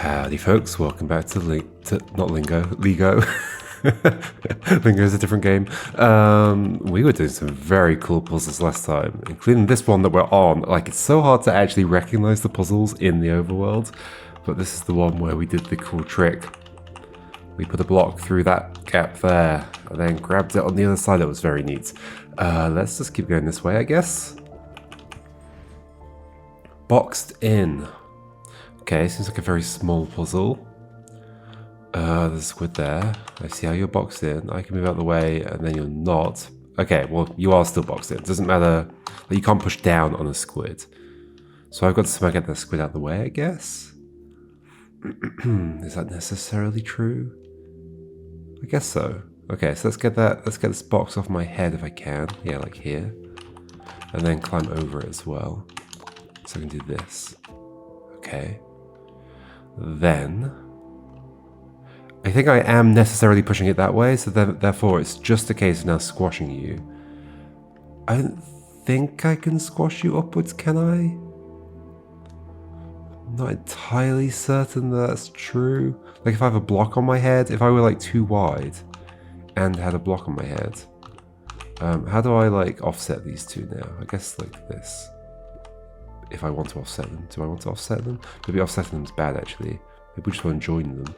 Howdy folks, welcome back to, not Lingo, Ligo. Lingo is a different game. We were doing some very cool puzzles last time, including this one that we're on. Like, it's so hard to actually recognize the puzzles in the overworld, but this is the one where we did the cool trick. We put a block through that gap there, and then grabbed it on the other side. That was very neat. Let's just keep going this way, I guess. Boxed in. Okay, seems like a very small puzzle. There's a squid there. I see how you're boxed in. I can move out of the way, and then you're not. Okay, well, you are still boxed in. It doesn't matter. Like, you can't push down on a squid. So I've got to somehow get the squid out of the way, I guess? Is that necessarily true? I guess so. Okay, so let's get this box off my head if I can. Yeah, like here. And then climb over it as well. So I can do this. Okay. Then I think I am necessarily pushing it that way, so therefore it's just a case of now squashing you. I don't think I can squash you upwards, can I? I'm not entirely certain that's true. Like, if I have a block on my head, if I were like too wide and had a block on my head, how do I like offset these two now? I guess like this. If I want to offset them. Do I want to offset them? Maybe offsetting them is bad, actually. Maybe we just want to join them.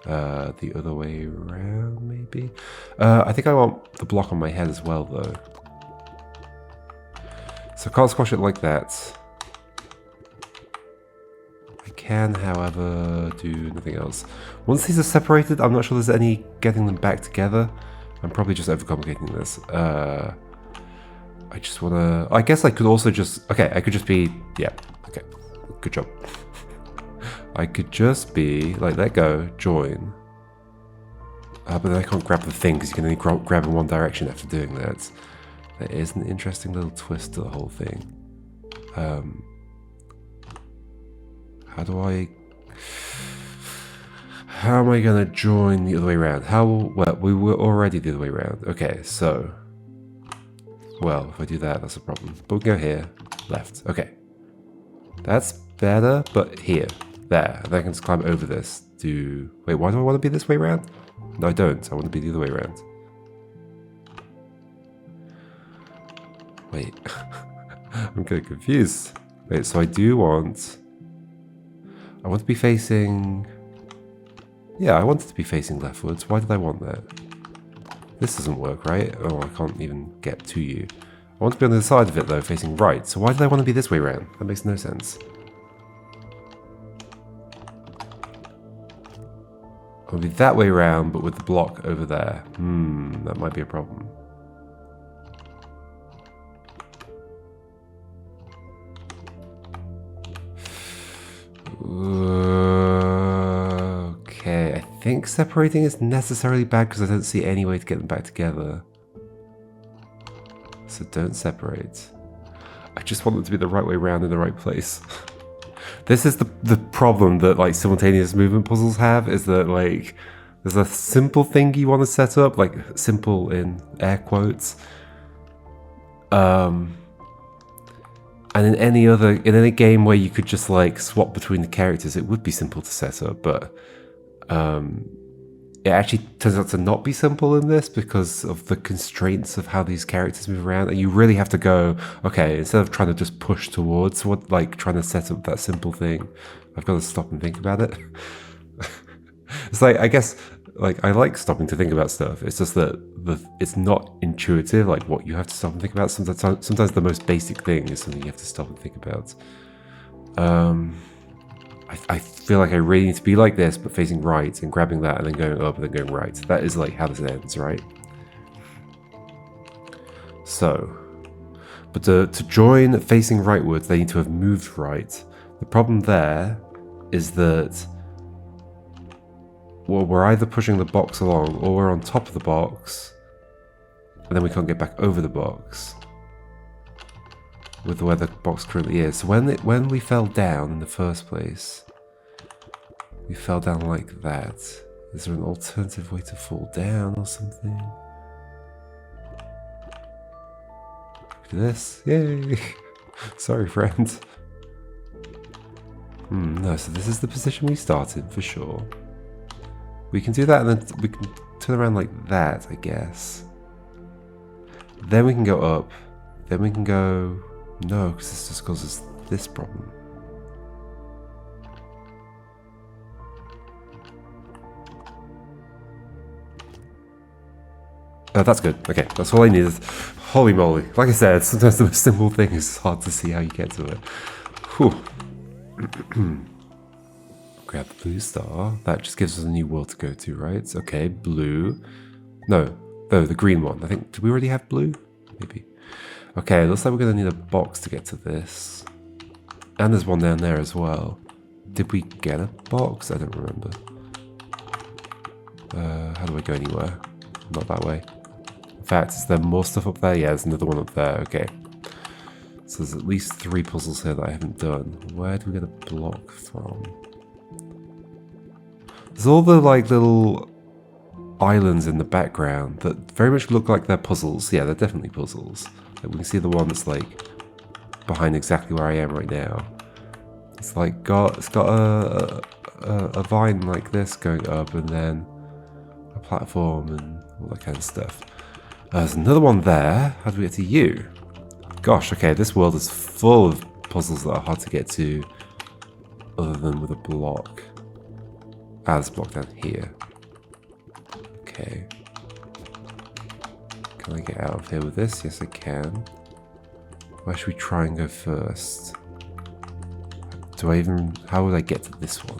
The other way around, maybe? I think I want the block on my head as well, though. So I can't squash it like that. I can, however, do nothing else. Once these are separated, I'm not sure there's any getting them back together. I'm probably just overcomplicating this. I just want to... I guess I could also just... Okay, I could just be... Yeah, okay. Good job. I could just be... Like, let go, join. But then I can't grab the thing because you can only grab in one direction after doing that. There is an interesting little twist to the whole thing. How do I... How am I going to join the other way around? Well, we were already the other way around. Okay, so... Well, if I do that, that's a problem. But we can go here, left. Okay. That's better, but here. There. And then I can just climb over this. Wait, why do I want to be this way around? No, I don't. I want to be the other way around. Wait. I'm getting confused. Wait, so I want to be facing... Yeah, I want it to be facing leftwards. Why did I want that? This doesn't work, right? Oh, I can't even get to you. I want to be on the side of it, though, facing right. So why did I want to be this way around? That makes no sense. I want to be that way around, but with the block over there. That might be a problem. Okay, I think separating is necessarily bad because I don't see any way to get them back together. So don't separate. I just want them to be the right way around in the right place. This is the problem that like simultaneous movement puzzles have, is that like there's a simple thing you want to set up, like simple in air quotes. And in any game where you could just like swap between the characters, it would be simple to set up, but it actually turns out to not be simple in this because of the constraints of how these characters move around, and you really have to go, okay, instead of trying to just push towards what, like trying to set up that simple thing, I've got to stop and think about it. It's like, I guess, like, I like stopping to think about stuff. It's just that it's not intuitive, like what you have to stop and think about. Sometimes the most basic thing is something you have to stop and think about. I feel like I really need to be like this, but facing right and grabbing that and then going up and then going right. That is like how this ends, right? So, but to join facing rightwards, they need to have moved right. The problem there is that, well, we're either pushing the box along or we're on top of the box, and then we can't get back over the box with where the box currently is. So when we fell down in the first place, we fell down like that. Is there an alternative way to fall down or something? Do this? Yay! Sorry, friend. No, so this is the position we started for sure. We can do that and then we can turn around like that, I guess. Then we can go up. Then we can go... No, because this just causes this problem. Oh, that's good. Okay, that's all I needed. Holy moly. Like I said, sometimes the most simple thing is hard to see how you get to it. Whew. Grab the blue star. That just gives us a new world to go to, right? Okay, blue. No, the green one. I think, did we already have blue? Maybe. Okay, looks like we're going to need a box to get to this. And there's one down there as well. Did we get a box? I don't remember. How do I go anywhere? Not that way. In fact, is there more stuff up there? Yeah, there's another one up there. Okay. So there's at least 3 puzzles here that I haven't done. Where do we get a block from? There's all the like little islands in the background that very much look like they're puzzles. Yeah, they're definitely puzzles. Like we can see the one that's like behind exactly where I am right now. It's like it's got a vine like this going up, and then a platform and all that kind of stuff. There's another one there. How do we get to you? Gosh, okay, this world is full of puzzles that are hard to get to other than with a block. Ah, there's a block down here. Okay. Can I get out of here with this? Yes, I can. Where should we try and go first? Do I even... How would I get to this one?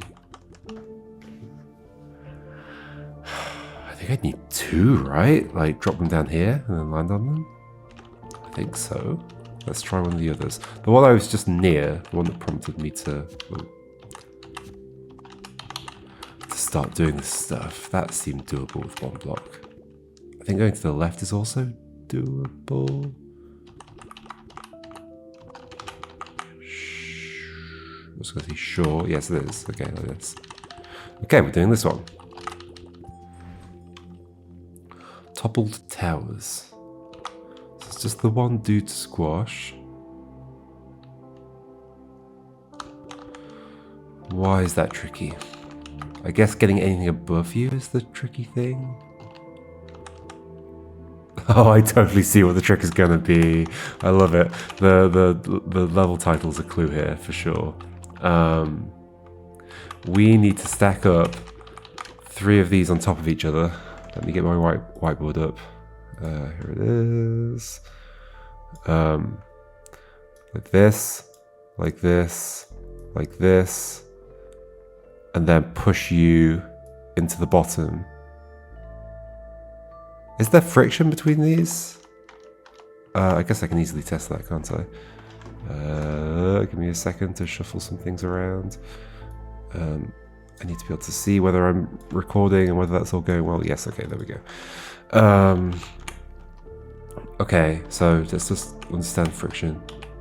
I think I'd need 2, right? Like, drop them down here and then land on them? I think so. Let's try one of the others. The one I was just near, the one that prompted me to start doing this stuff, that seemed doable with 1 block. I think going to the left is also doable. I was going to say sure. Yes, it is. Okay, like this. Okay, we're doing this one. Toppled towers. So it's just the one dude to squash. Why is that tricky? I guess getting anything above you is the tricky thing. Oh, I totally see what the trick is going to be. I love it. The level title's a clue here for sure. We need to stack up 3 of these on top of each other. Let me get my whiteboard up. Here it is. Like this, like this, like this, and then push you into the bottom. Is there friction between these? I guess I can easily test that, can't I? Give me a second to shuffle some things around. I need to be able to see whether I'm recording and whether that's all going well. Yes, okay, there we go. Okay, so let's just understand friction.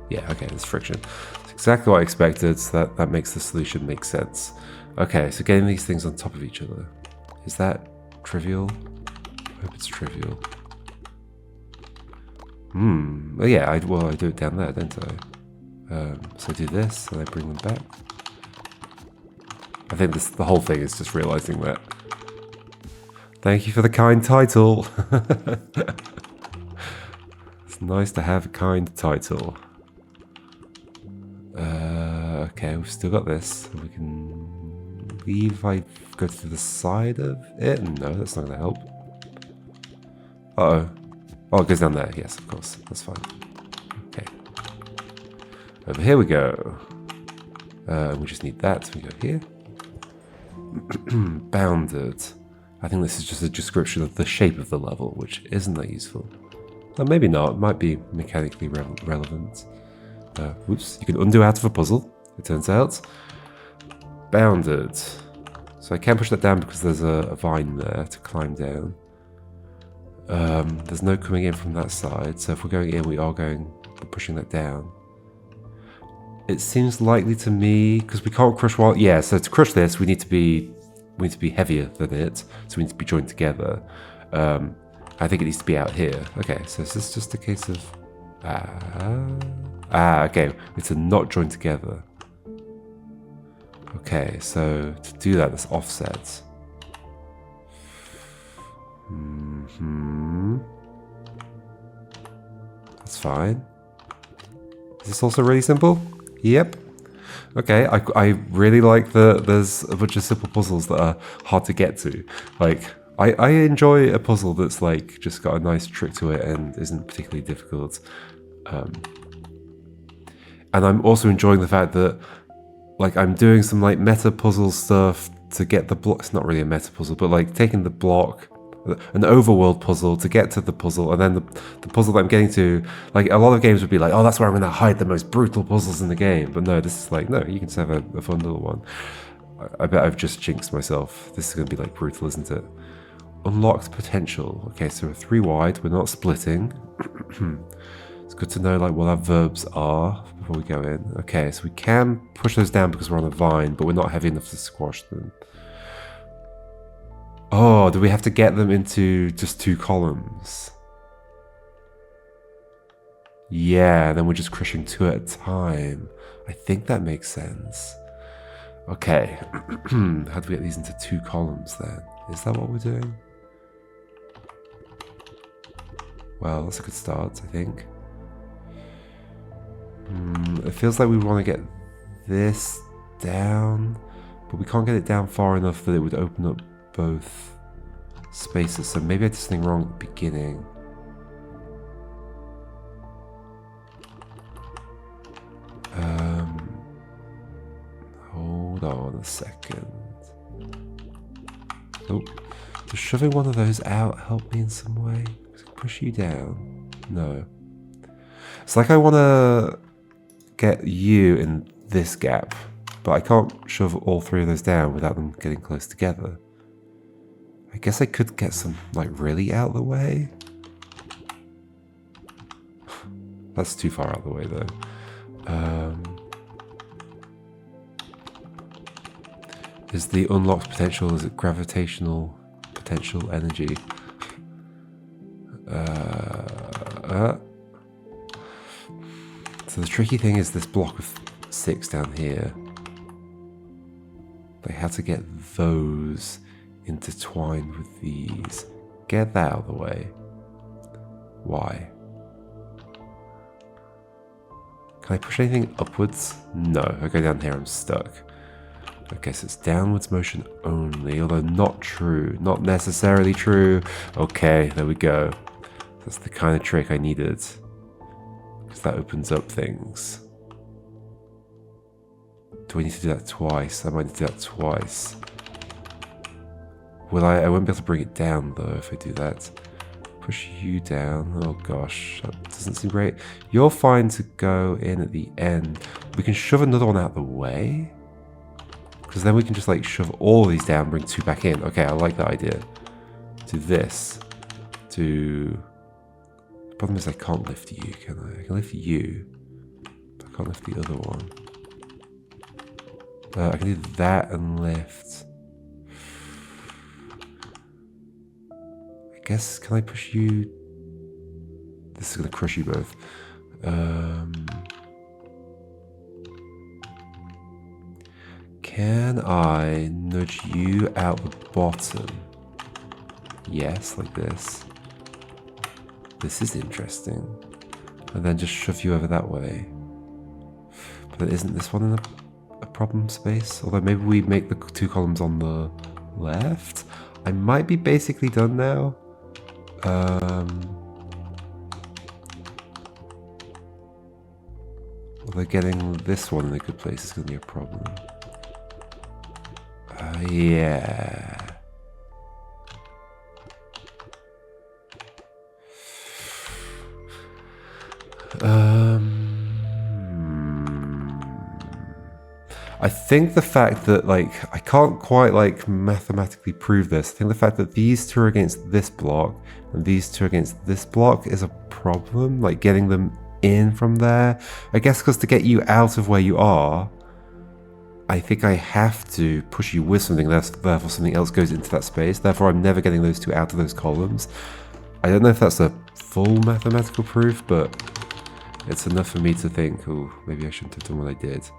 Yeah, okay, there's friction. It's exactly what I expected, so that makes the solution make sense. Okay, so getting these things on top of each other. Is that trivial? I hope it's trivial. Oh yeah, I do it down there, don't I? So I do this, and I bring them back. I think the whole thing is just realizing that. Thank you for the kind title. It's nice to have a kind title. Okay, we've still got this. We can leave if I go to the side of it. No, that's not going to help. Uh-oh. Oh, it goes down there. Yes, of course. That's fine. Okay. Over here we go. We just need that. So we go here. Bounded. I think this is just a description of the shape of the level, which isn't that useful. Or maybe not. It might be mechanically relevant. Whoops. You can undo out of a puzzle, it turns out. Bounded. So I can't push that down because there's a vine there to climb down. There's no coming in from that side, so if we're going in, we're pushing that down. It seems likely to me, because we can't crush while... Yeah, so to crush this, we need to be heavier than it, so we need to be joined together. I think it needs to be out here. Okay, so is this just a case of... okay, it's a not joined together. Okay, so to do that, let's offset. That's fine. Is this also really simple? Yep. Okay, I really like that there's a bunch of simple puzzles that are hard to get to. Like, I enjoy a puzzle that's like just got a nice trick to it and isn't particularly difficult. And I'm also enjoying the fact that like I'm doing some like meta puzzle stuff to get the block. It's not really a meta puzzle, but like taking the block, an overworld puzzle to get to the puzzle, and then the puzzle that I'm getting to, like a lot of games would be like, oh, that's where I'm going to hide the most brutal puzzles in the game. But no, this is like, no, you can just have a fun little one. I bet I've just jinxed myself. This is going to be like brutal, isn't it? Unlocked potential. Okay, so we're 3 wide. We're not splitting. It's good to know like what our verbs are before we go in. Okay, so we can push those down because we're on a vine, but we're not heavy enough to squash them. Oh, do we have to get them into just 2 columns? Yeah, then we're just crushing 2 at a time. I think that makes sense. Okay, how do we get these into 2 columns then? Is that what we're doing? Well, that's a good start, I think. It feels like we want to get this down, but we can't get it down far enough that it would open up both spaces. So maybe I did something wrong at the beginning. Hold on a second. Oh, does shoving one of those out help me in some way? Does it push you down? No. It's like I want to get you in this gap, but I can't shove all 3 of those down without them getting close together. I guess I could get some, like, really out of the way. That's too far out of the way, though. Is the unlocked potential, is it gravitational potential energy? So the tricky thing is this block of 6 down here. They have to get those intertwined with these. Get that out of the way. Why? Can I push anything upwards? No. If I go down here, I'm stuck. Okay, so it's downwards motion only, although not true. Not necessarily true. Okay, there we go. That's the kind of trick I needed. Because that opens up things. Do I need to do that twice? I might need to do that twice. Will I won't be able to bring it down though if I do that. Push you down. Oh gosh, that doesn't seem great. You're fine to go in at the end. We can shove another one out of the way. Because then we can just like shove all these down, bring 2 back in. Okay, I like that idea. Do this. Do... The problem is I can't lift you, can I? I can lift you. But I can't lift the other one. I can do that and lift. I guess, can I push you? This is going to crush you both. Can I nudge you out the bottom? Yes, like this. This is interesting. And then just shove you over that way. But isn't this one in a problem space? Although maybe we make the 2 columns on the left? I might be basically done now. Although getting this one in a good place is going to be a problem. Yeah. I think the fact that, like, I can't quite, like, mathematically prove this. I think the fact that these 2 are against this block and these 2 are against this block is a problem. Like, getting them in from there. I guess because to get you out of where you are, I think I have to push you with something, therefore something else goes into that space. Therefore, I'm never getting those 2 out of those columns. I don't know if that's a full mathematical proof, but it's enough for me to think, oh, maybe I shouldn't have done what I did.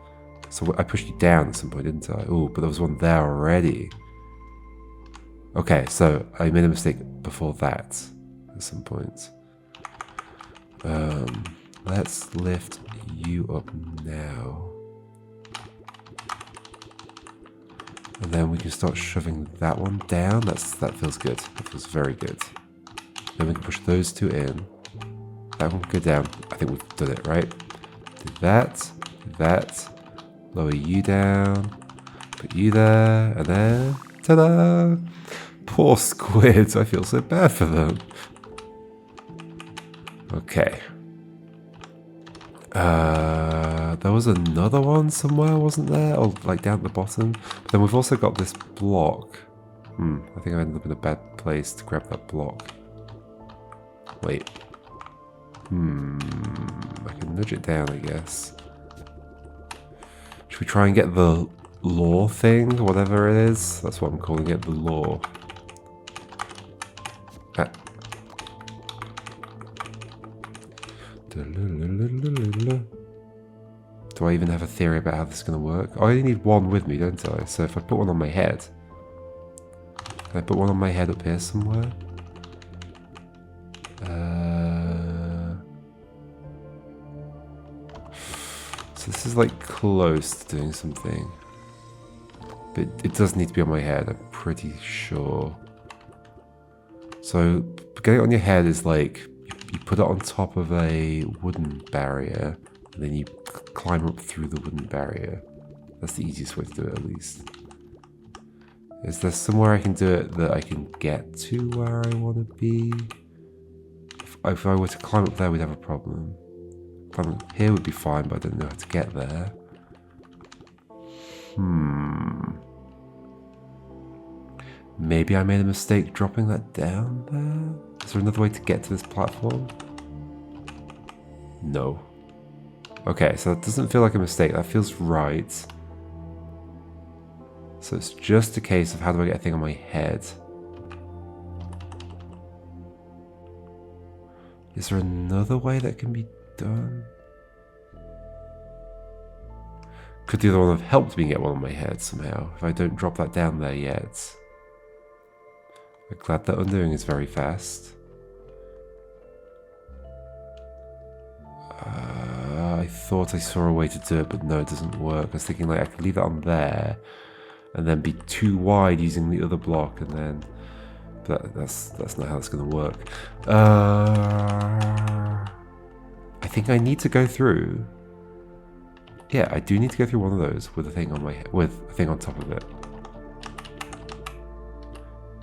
So I pushed you down at some point, didn't I? Oh, but there was one there already. Okay, so I made a mistake before that at some point. Let's lift you up now. And then we can start shoving that one down. That feels good. That feels very good. Then we can push those two in. That one can go down. I think we've done it, right? Do that. Do that. Lower you down. Put you there. And then... ta-da! Poor squids. I feel so bad for them. Okay. There was another one somewhere, wasn't there? Or like down at the bottom. But then we've also got this block. I think I ended up in a bad place to grab that block. Wait. I can nudge it down, I guess. Should we try and get the law thing? Whatever it is. That's what I'm calling it, the law. Ah. Do I even have a theory about how this is going to work? I only need one with me, don't I? So if I put one on my head... Can I put one on my head up here somewhere? So this is like close to doing something. But it does need to be on my head, I'm pretty sure. So getting it on your head is like... You put it on top of a wooden barrier, and then you climb up through the wooden barrier. That's the easiest way to do it, at least. Is there somewhere I can do it that I can get to where I want to be? If I were to climb up there, we'd have a problem. Climbing up here would be fine, but I don't know how to get there. Maybe I made a mistake dropping that down there? Is there another way to get to this platform? No. Okay, so that doesn't feel like a mistake. That feels right. So it's just a case of how do I get a thing on my head? Is there another way that can be done? Could the other one have helped me get one on my head somehow, if I don't drop that down there yet? I'm glad that undoing is very fast. I thought I saw a way to do it, but no, it doesn't work. I was thinking like I could leave that on there and then be too wide using the other block, and then that's not how it's going to work. I think I need to go through. Yeah, I do need to go through one of those with a thing on my head, with a thing on top of it.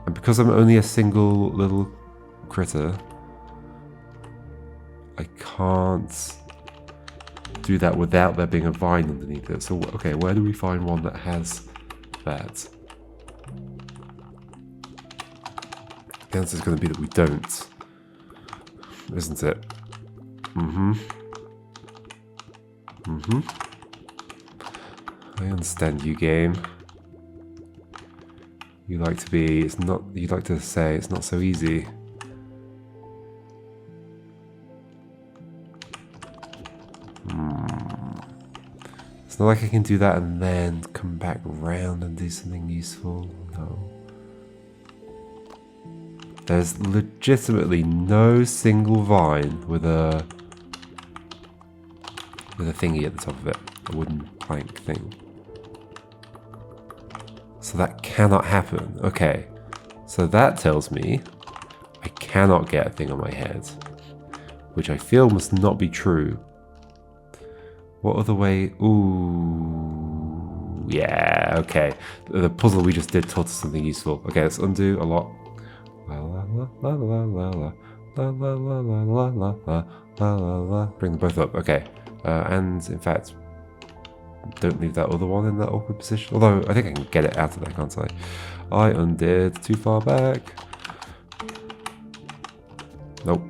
And because I'm only a single little critter, I can't do that without there being a vine underneath it. So, okay, where do we find one that has that? The answer is going to be that we don't, isn't it? I understand you, game. You like to be, it's not, you'd like to say it's not so easy. It's not like I can do that and then come back around and do something useful. No. There's legitimately no single vine with a thingy at the top of it. A wooden plank thing. So that cannot happen. Okay. So that tells me I cannot get a thing on my head. Which I feel must not be true. What other way? Ooh. Yeah, okay. The puzzle we just did taught us something useful. Okay, let's undo a lot. La la la la la la la la la la la la la la la. Bring them both up. Okay. And in fact, don't leave that other one in that awkward position. Although I think I can get it out of there, can't I? I undid too far back. Nope.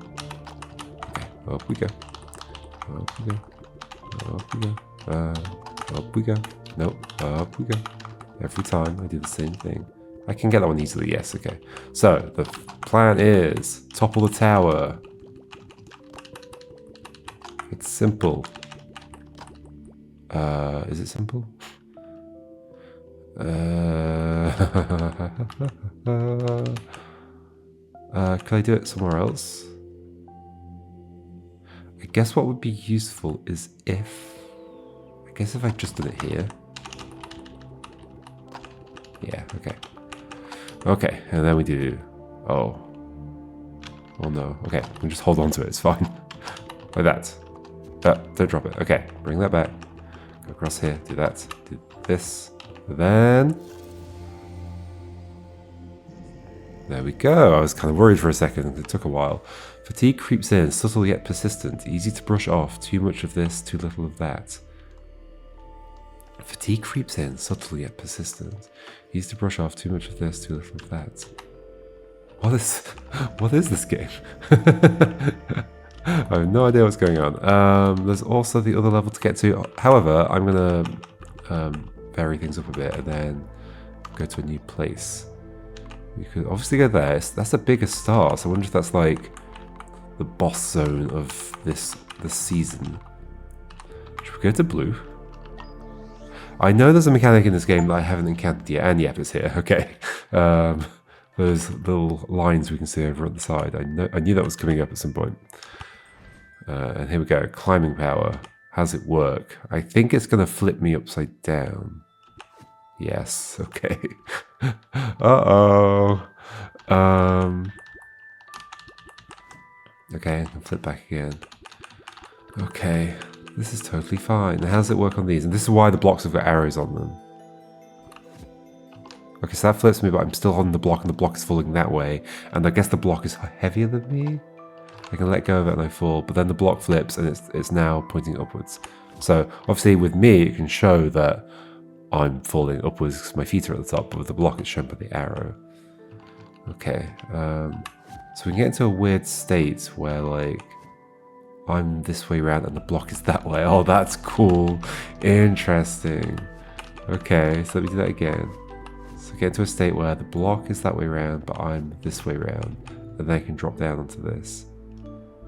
Okay, up we go. Up we go. Up we go. Up we go. Nope. Up we go. Every time I do the same thing. I can get that one easily, yes, okay. So, the plan is topple the tower. It's simple. Is it simple? Can I do it somewhere else? I guess what would be useful is if... I guess if I just did it here. Yeah, okay. Okay, and then we do... Oh. Oh no. Okay, we can just hold on to it, it's fine. Like that. Don't drop it. Okay, bring that back. Go across here, do that. Do this. Then... There we go. I was kind of worried for a second. It took a while. Fatigue creeps in, subtle yet persistent. Easy to brush off. Too much of this, too little of that. Fatigue creeps in, subtle yet persistent. Easy to brush off. Too much of this, too little of that. What is this game? I have no idea what's going on. There's also the other level to get to. However, I'm gonna vary things up a bit and then go to a new place. You could obviously go there. That's a bigger star, so I wonder if that's like the boss zone of this season. Should we go to blue? I know there's a mechanic in this game that I haven't encountered yet, and yep, it's here. Okay. Those little lines we can see over on the side. I knew that was coming up at some point. And here we go. Climbing power. How does it work? I think it's going to flip me upside down. Yes. Okay. Uh-oh. Okay, I can flip back again. Okay. This is totally fine. How does it work on these? And this is why the blocks have got arrows on them. Okay, so that flips me, but I'm still on the block, and the block is falling that way. And I guess the block is heavier than me? I can let go of it and I fall, but then the block flips and it's now pointing upwards. So obviously with me, it can show that I'm falling upwards because my feet are at the top, but with the block it's shown by the arrow. Okay, so we can get into a weird state where like I'm this way around and the block is that way. Oh, that's cool. Interesting. Okay, so let me do that again. So get into a state where the block is that way around, but I'm this way around, and then I can drop down onto this.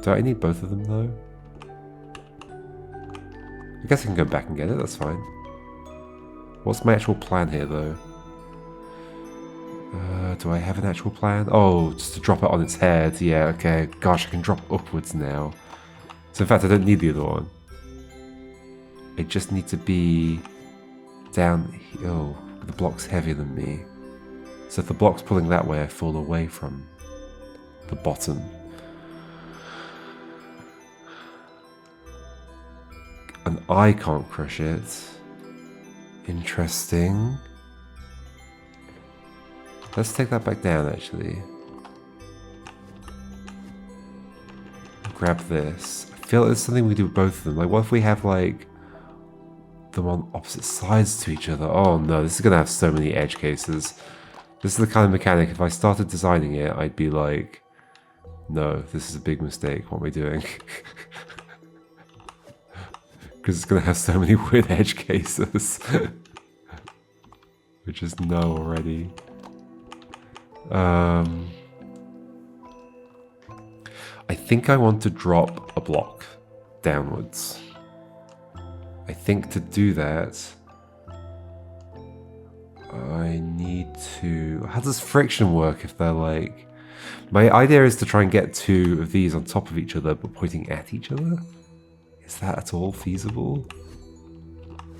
Do I need both of them though? I guess I can go back and get it, that's fine. What's my actual plan here though? Do I have an actual plan? Oh, just to drop it on its head. Yeah, okay. Gosh, I can drop upwards now. So in fact, I don't need the other one. I just need to be down here. Oh, the block's heavier than me. So if the block's pulling that way, I fall away from the bottom. And I can't crush it. Interesting. Let's take that back down, actually. Grab this. I feel like there's something we do with both of them. Like, what if we have, like, them on opposite sides to each other? Oh, no, this is going to have so many edge cases. This is the kind of mechanic, if I started designing it, I'd be like, no, this is a big mistake. What am I doing? Because it's going to have so many weird edge cases. We just know already. I think I want to drop a block downwards. I think to do that, I need to... How does friction work if they're like... My idea is to try and get two of these on top of each other, but pointing at each other? Is that at all feasible?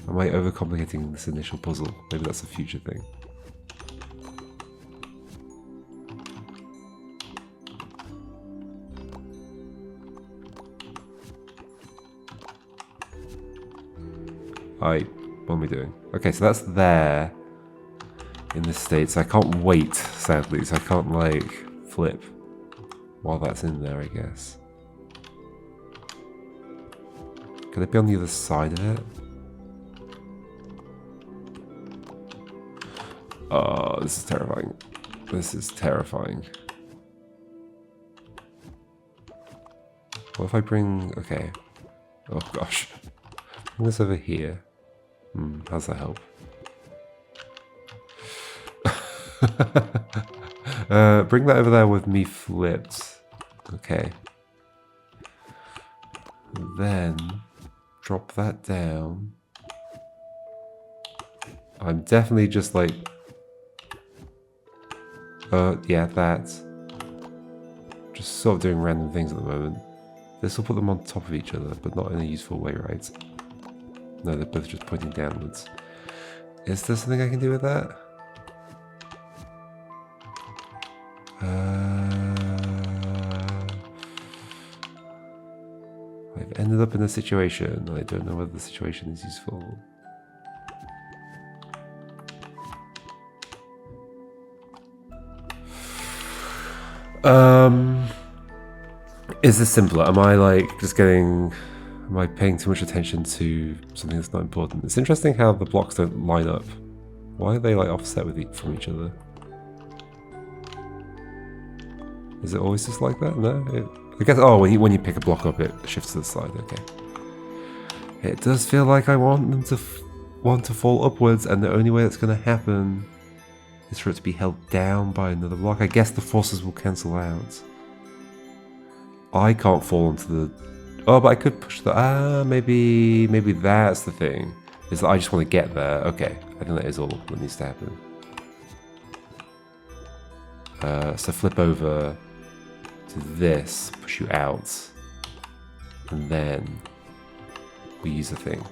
Am I overcomplicating this initial puzzle? Maybe that's a future thing. What am I doing? Okay, so that's there in this state, so I can't wait, sadly, so I can't, like, flip while that's in there, I guess. Could it be on the other side of it? Oh, this is terrifying. This is terrifying. What if I bring... Okay. Oh, gosh. Bring this over here. How's that help? Bring that over there with me flipped. Okay. Then drop that down. I'm definitely just like... yeah, that. Just sort of doing random things at the moment. This will put them on top of each other, but not in a useful way, right? No, they're both just pointing downwards. Is there something I can do with that? I've ended up in a situation. I don't know whether the situation is useful. Is this simpler? Am I like just getting... Am I paying too much attention to something that's not important? It's interesting how the blocks don't line up. Why are they like offset from each other? Is it always just like that? No? I guess, oh, when you pick a block up, it shifts to the side, okay. It does feel like I want them to fall upwards, and the only way that's going to happen is for it to be held down by another block. I guess the forces will cancel out. I can't fall into the... Oh, but I could push the... maybe that's the thing. Is that I just want to get there. Okay, I think that is all that needs to happen. So flip over to this, push you out, and then we use the thing.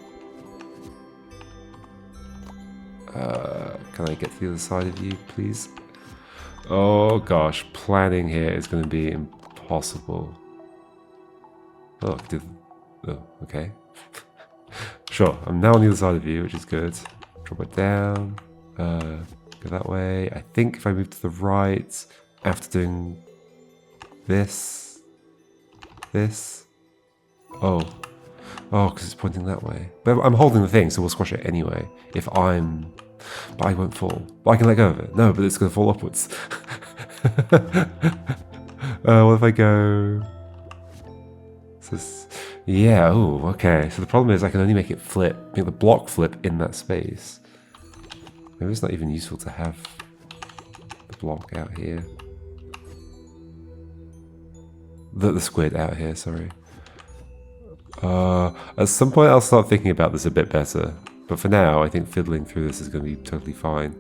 Can I get to the other side of you, please? Oh gosh, planning here is going to be impossible. Oh, okay. Sure, I'm now on the other side of you, which is good. Drop it down. Go that way. I think if I move to the right, after doing this. Oh, because it's pointing that way. But I'm holding the thing, so we'll squash it anyway. But I won't fall. But I can let go of it. No, but it's going to fall upwards. What if I go... Yeah, oh, okay. So the problem is I can only make it flip, make the block flip in that space. Maybe it's not even useful to have the block out here. The squid out here, sorry. At some point I'll start thinking about this a bit better. But for now, I think fiddling through this is going to be totally fine.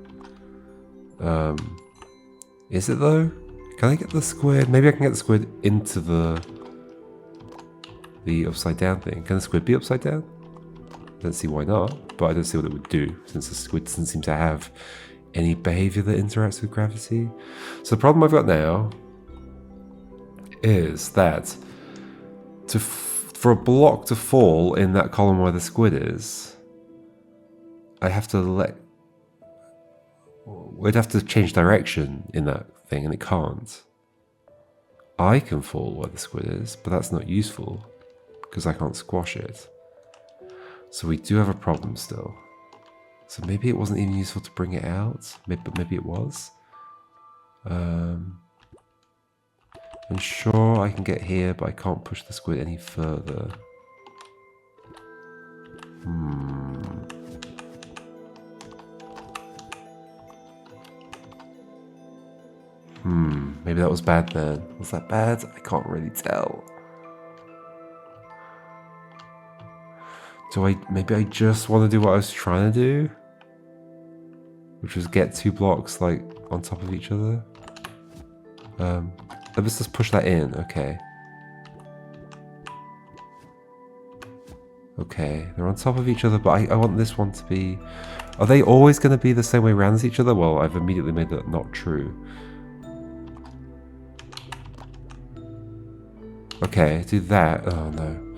Is it though? Can I get the squid? Maybe I can get the squid into the upside down thing. Can the squid be upside down? I don't see why not, but I don't see what it would do since the squid doesn't seem to have any behavior that interacts with gravity. So the problem I've got now is that for a block to fall in that column where the squid is, we'd have to change direction in that thing, and it can't. I can fall where the squid is, but that's not useful because I can't squash it. So we do have a problem still. So maybe it wasn't even useful to bring it out, but maybe it was. I'm sure I can get here, but I can't push the squid any further. Maybe that was bad then. Was that bad? I can't really tell. Maybe I just want to do what I was trying to do? Which was get two blocks like on top of each other. Let's just push that in, okay. Okay, they're on top of each other, but I want this one to be... Are they always going to be the same way around as each other? Well, I've immediately made that not true. Okay, do that. Oh no.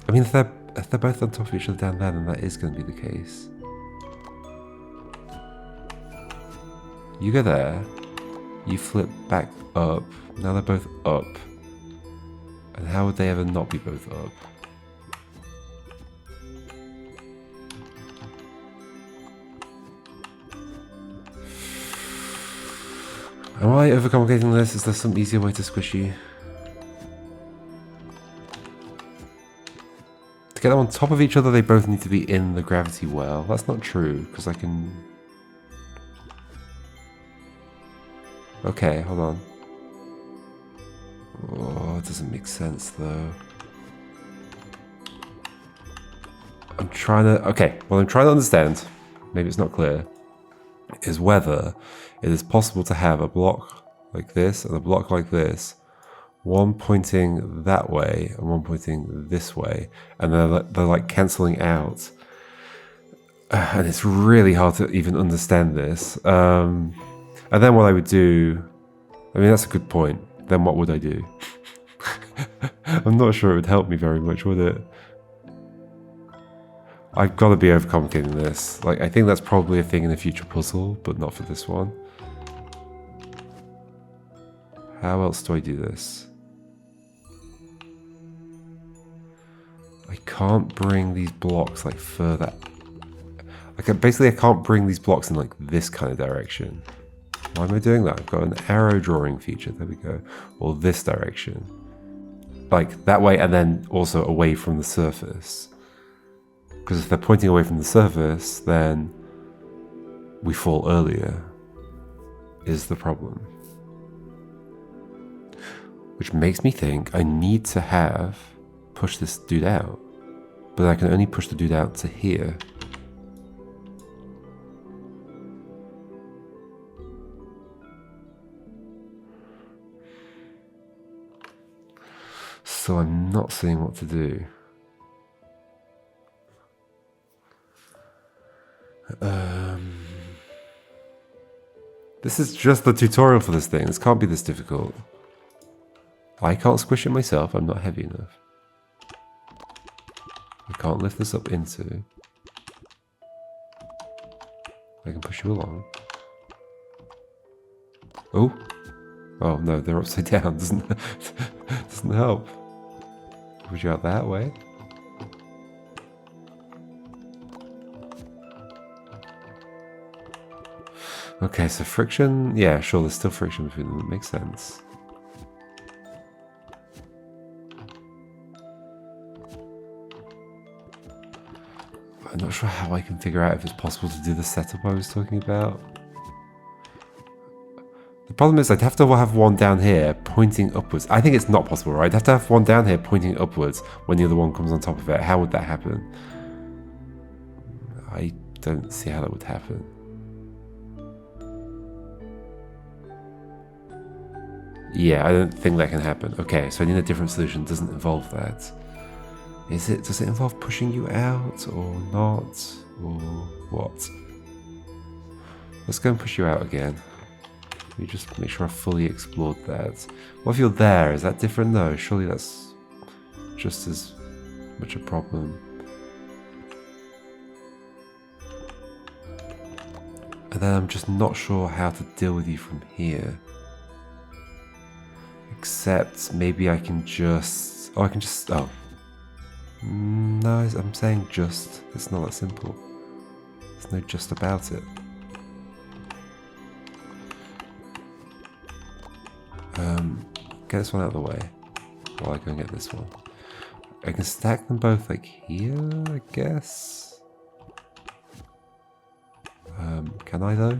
I mean, if they're both on top of each other down there, then that is going to be the case. You go there. You flip back up. Now they're both up. And how would they ever not be both up? Am I overcomplicating this? Is there some easier way to squish you? To get them on top of each other, they both need to be in the gravity well. That's not true, because I can... Okay, hold on. Oh, it doesn't make sense, though. I'm trying to... Okay, well, I'm trying to understand. maybe it's not clear, is whether it is possible to have a block like this and a block like this, one pointing that way and one pointing this way, and they're like cancelling out. And it's really hard to even understand this. And then what I would do, I mean, that's a good point. Then what would I do? I'm not sure it would help me very much, would it? I've got to be overcomplicating this. Like, I think that's probably a thing in a future puzzle, but not for this one. How else do I do this? I can't bring these blocks like further. Like, basically I can't bring these blocks in like this kind of direction. Why am I doing that? I've got an arrow drawing feature. There we go. Or this direction. Like that way, and then also away from the surface. Because if they're pointing away from the surface, then we fall earlier, is the problem. Which makes me think I need to have push this dude out. But I can only push the dude out to here. So I'm not seeing what to do. This is just the tutorial for this thing. This can't be this difficult. I can't squish it myself. I'm not heavy enough. I can't lift this up into. I can push you along. Oh. Oh no, they're upside down. Doesn't help. Push you out that way. Okay, so friction. Yeah, sure, there's still friction between them. That makes sense. I'm not sure how I can figure out if it's possible to do the setup I was talking about. The problem is I'd have to have one down here pointing upwards. I think it's not possible, right? I'd have to have one down here pointing upwards when the other one comes on top of it. How would that happen? I don't see how that would happen. Yeah, I don't think that can happen. Okay, so I need a different solution. Doesn't involve that. Does it involve pushing you out or not? Or what? Let's go and push you out again. Let me just make sure I fully explored that. What if you're there? Is that different? No, surely that's just as much a problem. And then I'm just not sure how to deal with you from here. Except maybe I can just... Oh, I can just... Oh. No, I'm saying just. It's not that simple. There's no just about it. Get this one out of the way while I go and get this one. I can stack them both like here, I guess. Can I though?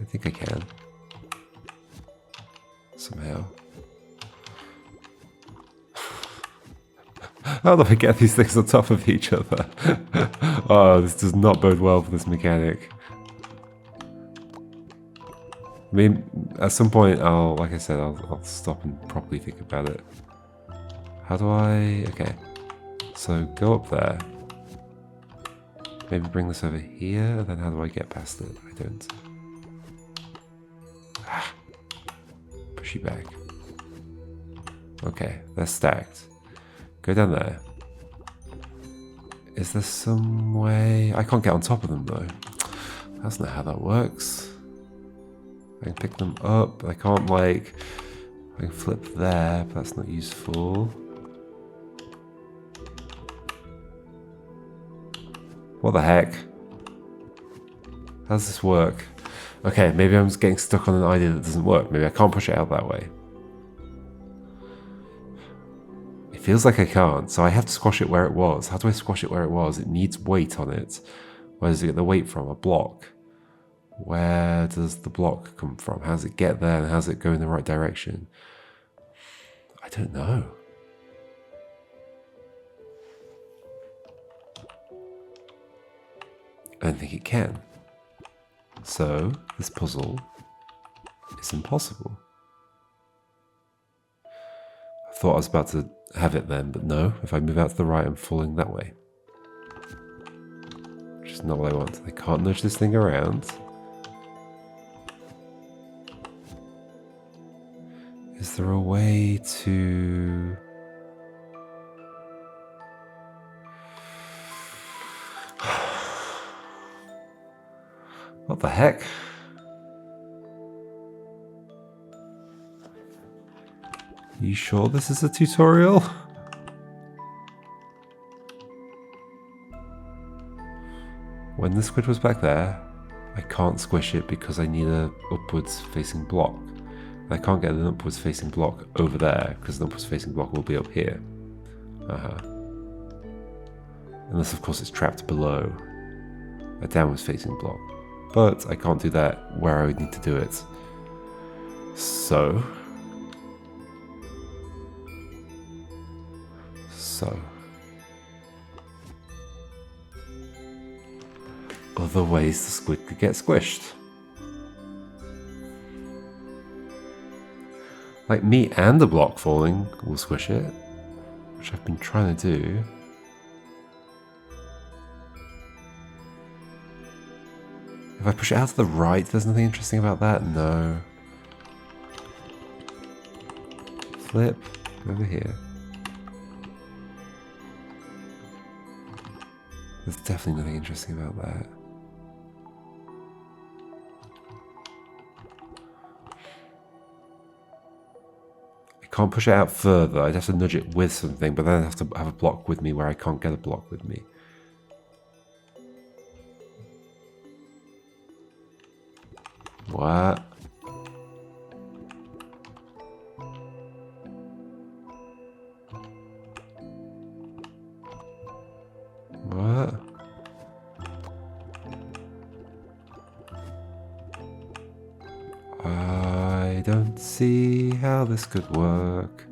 I think I can. Somehow. How do I get these things on top of each other? Oh, this does not bode well for this mechanic. I mean, at some point, like I said, I'll stop and properly think about it. How do I... Okay. So, go up there. Maybe bring this over here, then how do I get past it? I don't. Ah. Push you back. Okay, they're stacked. Go down there. Is there some way... I can't get on top of them, though. That's not how that works. I can pick them up. I can't, like... I can flip there, but that's not useful. What the heck? How does this work? Okay, maybe I'm just getting stuck on an idea that doesn't work. Maybe I can't push it out that way. It feels like I can't, so I have to squash it where it was. How do I squash it where it was? It needs weight on it. Where does it get the weight from? A block. Where does the block come from? How does it get there and how does it go in the right direction? I don't know. don't think it can. So, this puzzle is impossible. I thought I was about to have it then, but no. If I move out to the right, I'm falling that way. Which is not what I want. I can't nudge this thing around. Is there a way to... What the heck? You sure this is a tutorial? When the squid was back there, I can't squish it because I need a upwards facing block. I can't get an upwards facing block over there because the upwards facing block will be up here. Unless of course it's trapped below a downwards facing block. But I can't do that where I would need to do it. So... other ways the squid could get squished. Like me and the block falling will squish it, which I've been trying to do. If I push it out to the right, there's nothing interesting about that? No. Flip over here. There's definitely nothing interesting about that. I can't push it out further. I'd have to nudge it with something, but then I'd have to have a block with me where I can't get a block with me. What? What? I don't see how this could work.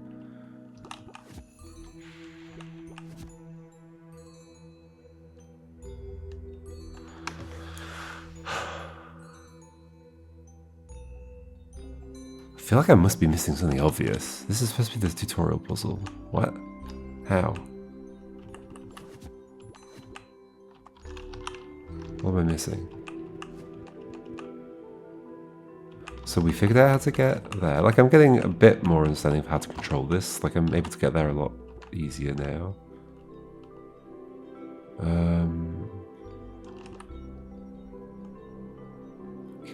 I feel like I must be missing something obvious. This is supposed to be the tutorial puzzle. What? How? What am I missing? So we figured out how to get there. Like, I'm getting a bit more understanding of how to control this. Like, I'm able to get there a lot easier now.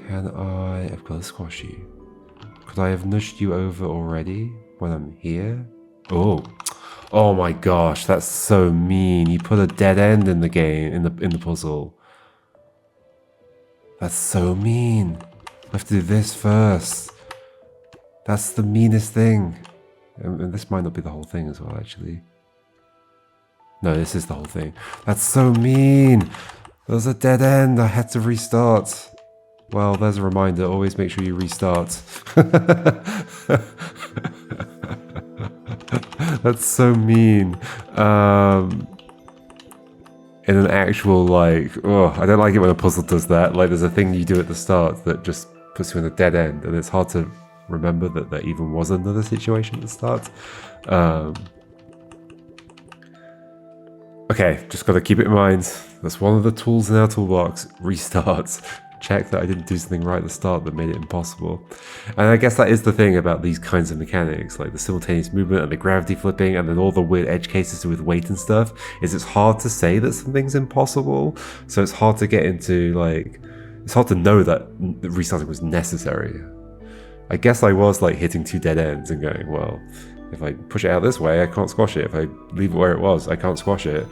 Can I... I've got to squash you. Could I have nudged you over already when I'm here? Oh. Oh my gosh, that's so mean. You put a dead end in the game, in the puzzle. That's so mean. I have to do this first. That's the meanest thing. And this might not be the whole thing as well, actually. No, this is the whole thing. That's so mean. There was a dead end. I had to restart. Well, there's a reminder. Always make sure you restart. That's so mean. In an actual, like, oh, I don't like it when a puzzle does that. Like, there's a thing you do at the start that just puts you in a dead end, and it's hard to remember that there even was another situation at the start. Okay, just got to keep it in mind. That's one of the tools in our toolbox. Restart. Check that I didn't do something right at the start that made it impossible. And I guess that is the thing about these kinds of mechanics, like the simultaneous movement and the gravity flipping and then all the weird edge cases with weight and stuff, is it's hard to say that something's impossible. So it's hard to get into, like, it's hard to know that restarting was necessary. I guess I was like hitting two dead ends and going, well, if I push it out this way, I can't squash it. If I leave it where it was, I can't squash it.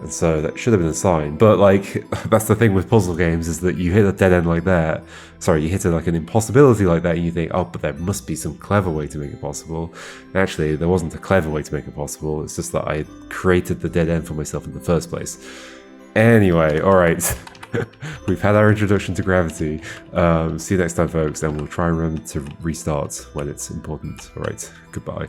And so that should have been a sign. But, like, that's the thing with puzzle games, is that you hit a dead end like that. Sorry, you hit like an impossibility like that and you think, oh, but there must be some clever way to make it possible. And actually, there wasn't a clever way to make it possible. It's just that I created the dead end for myself in the first place. Anyway, alright. We've had our introduction to gravity. See you next time, folks, and we'll try and remember to restart when it's important. Alright, goodbye.